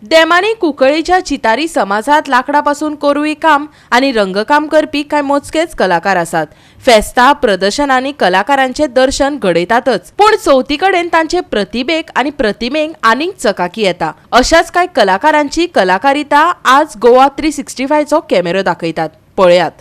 देमानी कुंकळेच्या चितारी समाजात लाकडापासून कोरुई काम आणि रंगकाम करपी काय मोजकेच कलाकार आसात। फेस्ता प्रदर्शनांनी कलाकारांचे दर्शन घडयतातच, पण चौथीकडेन तांचे प्रतिभेक आणि प्रतिमेक आनीक चकाकी येता। अशाच काय कलाकारांची कलाकारिता आज गोवा 365 चो कॅमेरो दाखयतात। पळयात।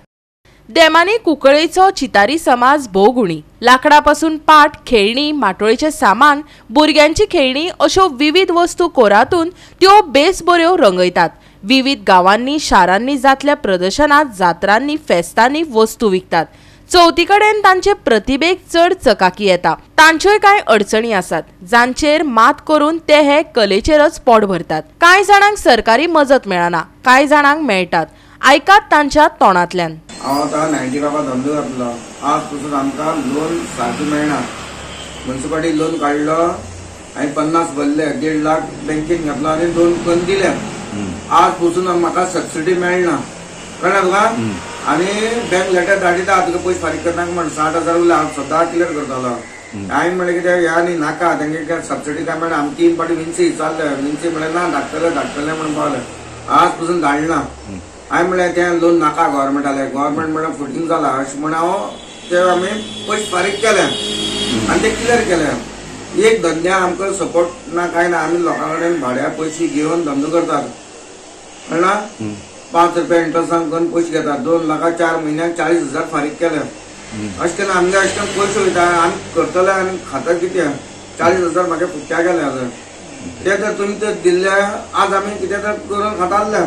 देमानी कुंकळेचो चितारी समाज भोवगुणी लाकडापासून पाट, खेळणी, माटोळेचे सामान, भुरग्यांची खेळणी अशो विविध वस्तू कोरातून त्यो बेस बऱ्यो रंगयतात। विविध गावांनी शारांनी जातल्या प्रदर्शनात, जात्रांनी, फेस्तांनी वस्तू विकतात। चौथीकडेन तांचे प्रतिभेक चढ चकाकी येता। तांच्योय काय अडचणी आसात, जांचेर मात करून ते हे कलेचेरच पोट भरतात। कांय जाणांक सरकारी मजत मेळना, कांय जाणांक मेळटात। ऐकात तांच्या तोंडांतल्यान। हांव आतां 90 लाखां धंदो घातलो। आज पसून आमकां लोन सारको मेळना। म्युनिसिपालिटी लोन काडलो, हांवें 50 भरले, 1.5 लाख बँकेन घातलो आनी लोन करून दिले। आज पसून म्हाका सबसिडी मेळना, कळ्ळें तुका? आनी बँक लेटर धाडिता तुका पयशे फारीक करनाका म्हण 60,000 उरले। हांव सद्दां क्लियर करतालो। हांवें म्हणलें कितें ह्या आनी नाका, तांगे सबसिडी काय मेळना। आमी 3 फावटी विन्सी चालले, विन्सी म्हणलें ना धाडटले म्हणून पावले। आज पसून धाडना। हांवें म्हणलें तें लोन नाका गव्हर्मेंटाले, गव्हर्मेंट म्हणल्यार फुटींग जाला अशें म्हणून हांव ते आमी पयशे फारीक केले आनी ते क्लियर केले। एक धंद्याक आमकां सपोर्ट ना काय ना, आमी लोकां कडेन भाड्या पयशे घेवन धंदो करतात, कळ्ळा? 5 रुपया इंट्रस्टान करून पयशे घेतात। 2 लाखां 4 म्हयन्याक 40,000 फारीक केले। अशें करून आमगे अशें करून पयशे वयता, आमी करतले आनी खाता कितें? 40,000 म्हाका फुटक्या गेले आतां। ते जर तुमी तर दिल्ले, आज आमी कितें तर करून खाताले।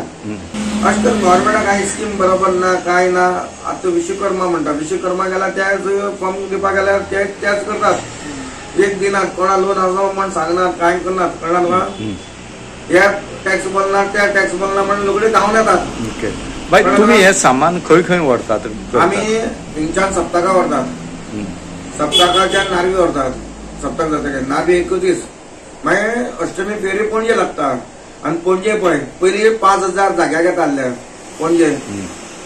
अशें करून गव्हर्मेंटाक कांय स्कीम बरोबर ना, काय ना। आतां विश्वकर्मा म्हणटा, विश्वकर्मा गेल्यार ते फॉर्म दिवपाक गेल्यार तेच करतात। एक दिनात कोणा लोन आसा म्हण सांगनात, कांय करनात, कळ्ळां तुका? हे टॅक्स भरना, त्या टॅक्स भरना म्हणून लोकडी धांवन येतात। भाई तुम्ही हे सामान खंय खंय व्हरतात? आमी हिंगच्यान सप्तका व्हरतात, सप्तकाच्यान नारवी व्हरतात। सप्तक जातकीर नारवी 1 दीस, मागीर अष्टमी फेरी पणजे लागता। आनी पणजे पळय पयलीं 5,000 जाग्याक येताले पणजे,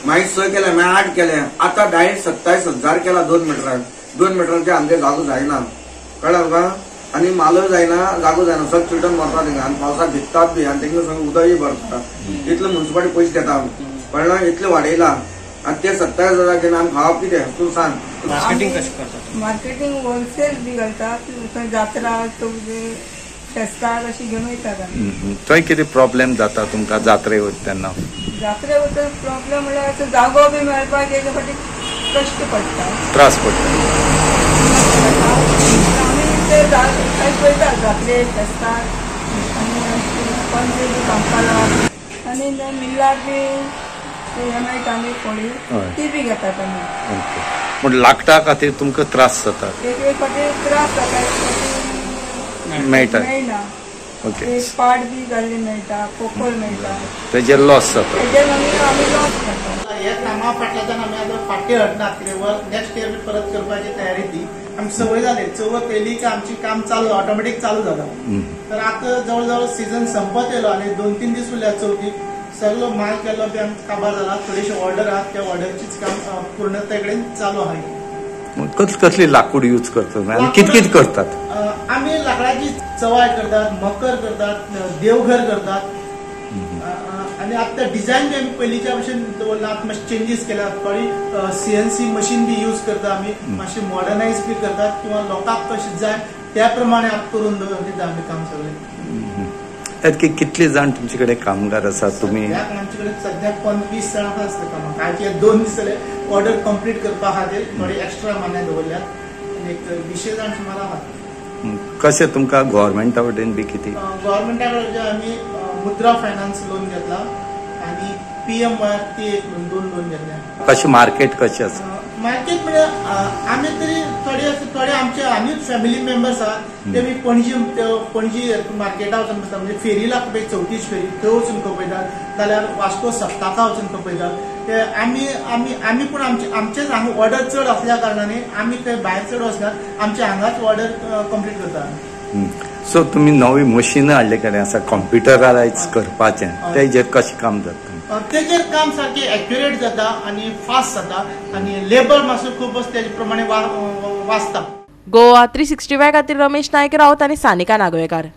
मागीर 6 केले, मागीर 8 केले, आतां डायरेक्ट 27,000 केला 2 मिटराक। 2 मिटराचे आमगे जागो जायना, कळ्ळें तुका? आनी मालय जायना, जागो जायना, सगळें चिटून मरता थिंगा। आनी पावसाक भिजतात बी, आनी तेंगे सगळें उदकय भरता। इतले म्युनिसिपालिटी पयशे घेता, कळ्ळें? इतले वाडयला आनी ते 27,000 घेवन आमी खावप कितें तूं सांग? मार्केटिंग कशें करतात? मार्केटिंग होलसेल बी घालतात, थंय जात्रा फेस्ताक अशी घेवन वयतात आमी। थंय कितें प्रॉब्लेम जाता तुमकां जात्रे वयता तेन्ना? जात्रे वयता प्रॉब्लेम म्हळ्यार जागो बी मेळपाक हेजे फाटीं कश्ट पडटा, त्रास पडटा। आमी ते वयतात जात्रेक, फेस्ताक आनी पणजे बी कामपाक आनी मिल्लाक बी हे मेळटा आमी कोळी, ती बी घेतात आमी। पूण लाकडा खातीर तुमकां त्रास जाता? एक फाटी त्रास जाता, मेळटा। ओके, पाट बी घाल्ली मेळटा, पोकळ मेळटा, तेजेर लॉस जाता। तेजेर आमी लॉस करता। हे कामा फाटल्याच्यान आमी आतां फाटीं हटनात, कितें नेक्स्ट इयर परत करपाची तयारी ती आमची संवय जाली। चवथ येयली की आमची काम चालू ऑटोमॅटिक चालू जाता। तर आतां जवळ सीझन संपत येयलो आनी 2-3 दीस उरल्यात चवथीक। सगळो माल केल्लो बी आमकां काबार जाला, थोडीशी ऑर्डर आहात, त्या ऑर्डरचीच काम पूर्णते कडेन चालू आहा। कसली लाकूड यूज करतात आणि कित करतात? आम्ही लाकडाची चवाय करतात, मकर करतात, देवघर करतात आणि आता डिझाईन बी आम्ही पहिलीच्या भशेन दवरला। आतां मातशे चेंजीस केल्यात, थोडी CNC मशीन बी यूज करता आमी, मातशे मॉडर्नायज बी करतात, किंवा लोकांक कशें जाय त्या प्रमाणे करून दिता आमी काम सगळें। कितले जाण तुमचे कडेन कामगार आसात तुमी? आमचे कडेन सद्याक 25 जाण आसता कामाक। आयचे 2 दीस जाले ऑर्डर कंप्लीट करपा खातीर थोडी एक्स्ट्रा माने दवरल्यात, आनी एक 20 जाण सुमार आहात। कशें तुमकां गव्हर्मेंटा वटेन बी कितें? गव्हर्मेंटा कडल्यान आमी मुद्रा फायनान्स लोन घेतला आनी PM-YRT 2 लोन घेतल्या। कशें मार्केट कशें आसा? मार्केट म्हणजे आमी तरी थोडे आमचे आनीच फॅमिली मेंबर्स आहात, ते बी पणजी मार्केटा वचून बसतात, म्हणजे फेरीला पळय चवथीच फेरी थंय वचून खपयतात, जाल्यार वास्को सप्ताका वचून खपयतात। ते आमी पूण आमचेच हांगा ऑर्डर चड आसल्या कारणाने आमी थंय भायर चड वचनात, आमचे हांगाच ऑर्डर कंप्लीट करतात। सो तुमी नवी मशीन हाडले कडेन आसा कॉम्प्युटरायज करपाचें, तेजेर कशें काम जाता? तेजेर काम सारकें एक्युरेट जाता आनी फास्ट जाता, आनी लेबर मातसो खूब तेजे प्रमाणे वाचता। गोवा 365 खातीर रमेश नायक रावत आनी सानिका नागवेकर।